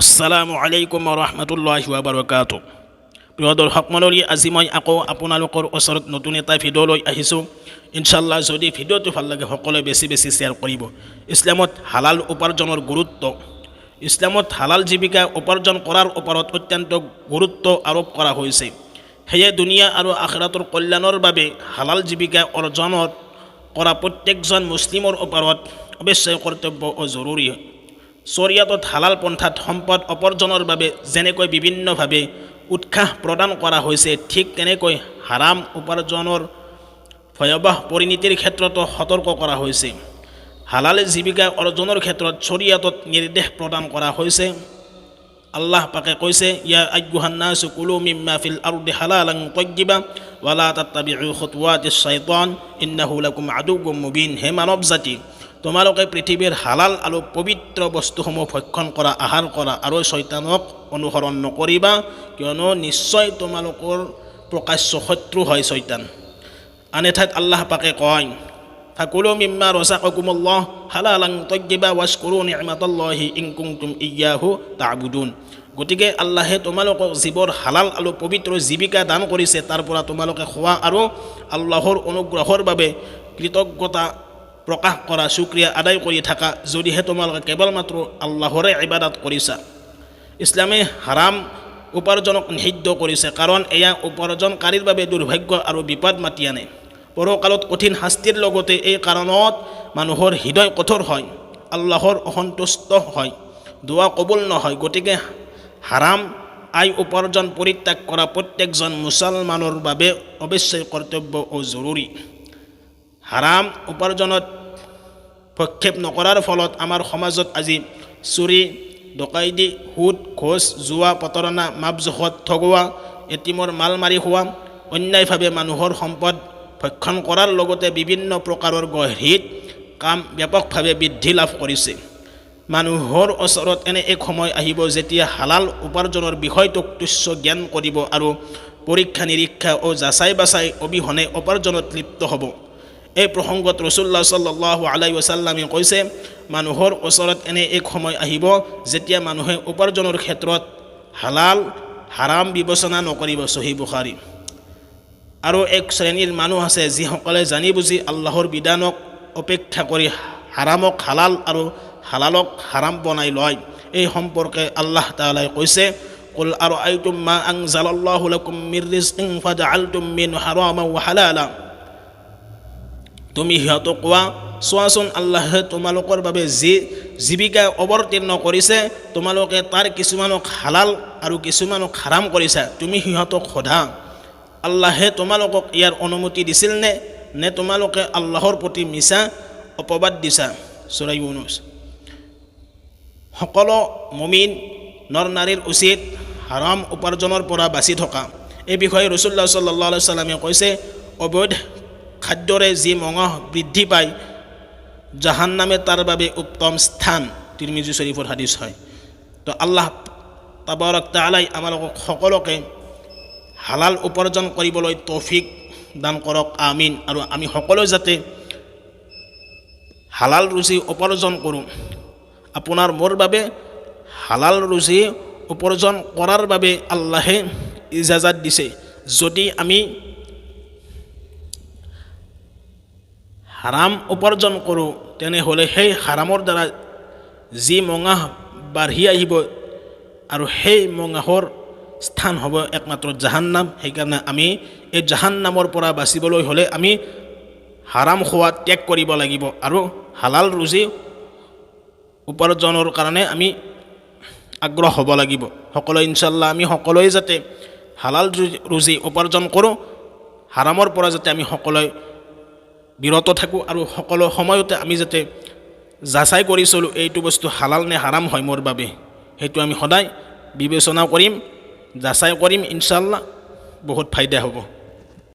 আসসালামু আলাইকুম ৰহমতুল্লাহি ওয়া বাৰাকাতুহু। প্ৰিয় দৰ্শক মণ্ডলী, আজি মই আকৌ আপোনালোকৰ ওচৰত নতুন এটা ভিডিঅ' লৈ আহিছোঁ। ইনশাল্লাহ যদি ভিডিঅ'টো ভাল লাগে সকলোৱে বেছি বেছি শ্বেয়াৰ কৰিব। ইছলামত হালাল উপাৰ্জনৰ গুৰুত্ব। ইছলামত হালাল জীৱিকা উপাৰ্জন কৰাৰ ওপৰত অত্যন্ত গুৰুত্ব আৰোপ কৰা হৈছে। সেয়ে দুনিয়া আৰু আখিৰাতৰ কল্যাণৰ বাবে হালাল জীৱিকা অৰ্জনত কৰা প্ৰত্যেকজন মুছলিমৰ ওপৰত অৱশ্যেই কৰ্তব্য ও জৰুৰী। শৰিয়াতত হালাল পন্থাত সম্পদ উপাৰ্জনৰ বাবে যেনেকৈ বিভিন্নভাৱে উৎসাহ প্ৰদান কৰা হৈছে, ঠিক তেনেকৈ হাৰাম উপাৰ্জনৰ ভয়াৱহ পৰিণতিৰ ক্ষেত্ৰতো সতৰ্ক কৰা হৈছে। হালাল জীৱিকা অৰ্জনৰ ক্ষেত্ৰত শৰিয়াতত নিৰ্দেশ প্ৰদান কৰা হৈছে। আল্লাহ পাকে কৈছে, ইয়া আইয়ুহান নাসু কুলু মিম্মা ফিল আৰদি হালালান তাইয়্যিবা ওয়ালা তাত্তাবিউ খুতুৱাতিশ শাইতান ইন্নাহু লাকুম আদুউম মুবিন। হে মানৱ জাতি, তোমালোকে পৃথিৱীৰ হালাল আৰু পবিত্ৰ বস্তুসমূহ ভক্ষণ কৰা, আহাৰ কৰা আৰু শয়তানক অনুসৰণ নকৰিবা, কিয়নো নিশ্চয় তোমালোকৰ প্ৰকাশ্য শত্ৰু হয় শয়তান। আন এঠাইত আল্লাহ পাকে কয়, ফাকুলু মিম্মা ৰাযাকাকুমুল্লাহ হালালান তাইয়্যিবা ৱাশকুৰু নি'মাতাল্লাহি ইন কুনতুম ইয়্যাহু তা'বুদুন। গতিকে আল্লাহে তোমালোকক যিবোৰ হালাল আৰু পবিত্ৰ জীৱিকা দান কৰিছে, তাৰ পৰা তোমালোকে খোৱা আৰু আল্লাহৰ অনুগ্ৰহৰ বাবে কৃতজ্ঞতা প্ৰকাশ কৰা, শুক্ৰিয়া আদায় কৰি থাকা, যদিহে তোমালোকে কেৱল মাত্ৰ আল্লাহৰে ইবাদত কৰিছা। ইছলামে হাৰাম উপাৰ্জনক নিষিদ্ধ কৰিছে, কাৰণ এয়া উপাৰ্জনকাৰীৰ বাবে দুৰ্ভাগ্য আৰু বিপদ মাতি আনে। পৰকালত কঠিন শাস্তিৰ লগতে এই কাৰণত মানুহৰ হৃদয় কঠোৰ হয়, আল্লাহৰ অসন্তুষ্ট হয়, দোৱা কবুল নহয়। গতিকে হাৰাম আয় উপাৰ্জন পৰিত্যাগ কৰা প্ৰত্যেকজন মুছলমানৰ বাবে অৱশ্যেই কৰ্তব্য ও জৰুৰী। হাৰাম উপাৰ্জনত ভক্ষেপ নকৰাৰ ফলত আমাৰ সমাজত আজি চুৰি, ডকাইতি, সুদ, ঘোষ, জুৱা, প্ৰতাৰণা, মাপজোখত ঠগোৱা, এটিমৰ মাল মাৰি খোৱা, অন্যায়ভাৱে মানুহৰ সম্পদ ভক্ষণ কৰাৰ লগতে বিভিন্ন প্ৰকাৰৰ গহীত কাম ব্যাপকভাৱে বৃদ্ধি লাভ কৰিছে। মানুহৰ ওচৰত এনে এক সময় আহিব যেতিয়া হালাল উপাৰ্জনৰ বিষয়টোক তুচ্ছ জ্ঞান কৰিব আৰু পৰীক্ষা নিৰীক্ষা ও যাচাই বাছাই অবিহনে উপাৰ্জনত লিপ্ত হ'ব। এই প্ৰসংগত ৰাসূলুল্লাহ সাল্লাল্লাহু আলাইহি ওয়াসাল্লামে কৈছে, মানুহৰ ওচৰত এনে এক সময় আহিব যেতিয়া মানুহে উপাৰ্জনৰ ক্ষেত্ৰত হালাল হাৰাম বিবেচনা নকৰিব। সহিহ বুখাৰী। আৰু এক শ্ৰেণীৰ মানুহ আছে যিসকলে জানি বুজি আল্লাহৰ বিধানক অপেক্ষা কৰি হাৰামক হালাল আৰু হালালক হাৰাম বনাই লয়। এই সম্পৰ্কে আল্লাহ তাআলাই কৈছে, কুল আৰাআইতুম মা আনজালাল্লাহু লাকুম মিৰ ৰিজকিন ফাজআলতুম মিনহু হাৰামান ওয়া হালালা। তুমি সিহঁতক কোৱা, চোৱাচোন আল্লাহে তোমালোকৰ বাবে যি জীৱিকা অৱতীৰ্ণ কৰিছে, তোমালোকে তাৰ কিছুমানক হালাল আৰু কিছুমানক হাৰাম কৰিছা। তুমি সিহঁতক সোধা, আল্লাহে তোমালোকক ইয়াৰ অনুমতি দিছিল নে তোমালোকে আল্লাহৰ প্ৰতি মিছা অপবাদ দিছা। সূৰা ইউনুছ। সকলো মুমিন নৰ নাৰীৰ উচিত হাৰাম উপাৰ্জনৰ পৰা বাচি থকা। এই বিষয়ে ৰাসূলুল্লাহ সাল্লাল্লাহু আলাইহি ওয়াসাল্লামে কৈছে, অবৈধ খাদ্যৰে যি মঙহ বৃদ্ধি পায়, জাহান্নামে তাৰ বাবে উত্তম স্থান। তিৰমিজি শৰীফৰ হাদিছ হয়। তো আল্লাহ তাবাৰক তাআলাই আমালোকক সকলোকে হালাল উপাৰ্জন কৰিবলৈ তৌফিক দান কৰক, আমিন। আৰু আমি সকলোৱে যাতে হালাল ৰুজি উপাৰ্জন কৰোঁ। আপোনাৰ মোৰ বাবে হালাল ৰুজি উপাৰ্জন কৰাৰ বাবে আল্লাহে ইজাজত দিছে। যদি আমি হাৰাম উপাৰ্জন কৰোঁ, তেনেহ'লে সেই হাৰামৰ দ্বাৰা যি মঙহ বাঢ়ি আহিব আৰু সেই মঙহৰ স্থান হ'ব একমাত্ৰ জাহান্নাম। সেইকাৰণে আমি এই জাহান্নামৰ পৰা বাচিবলৈ হ'লে আমি হাৰাম খোৱা ত্যাগ কৰিব লাগিব আৰু হালাল ৰুজি উপাৰ্জনৰ কাৰণে আমি আগ্ৰহ হ'ব লাগিব। সকলোৱে ইনশাল্লাহ আমি সকলোৱে যাতে হালাল ৰুজি উপাৰ্জন কৰোঁ, হাৰামৰ পৰা যাতে আমি সকলোৱে বিৰত থাকোঁ আৰু সকলো সময়তে আমি যাতে যাচাই কৰি চলোঁ, এইটো বস্তু হালাল নে হাৰাম হয় মোৰ বাবে, সেইটো আমি সদায় বিবেচনা কৰিম, যাচাই কৰিম। ইনশাল্লাহ বহুত ফাইদা হ'ব।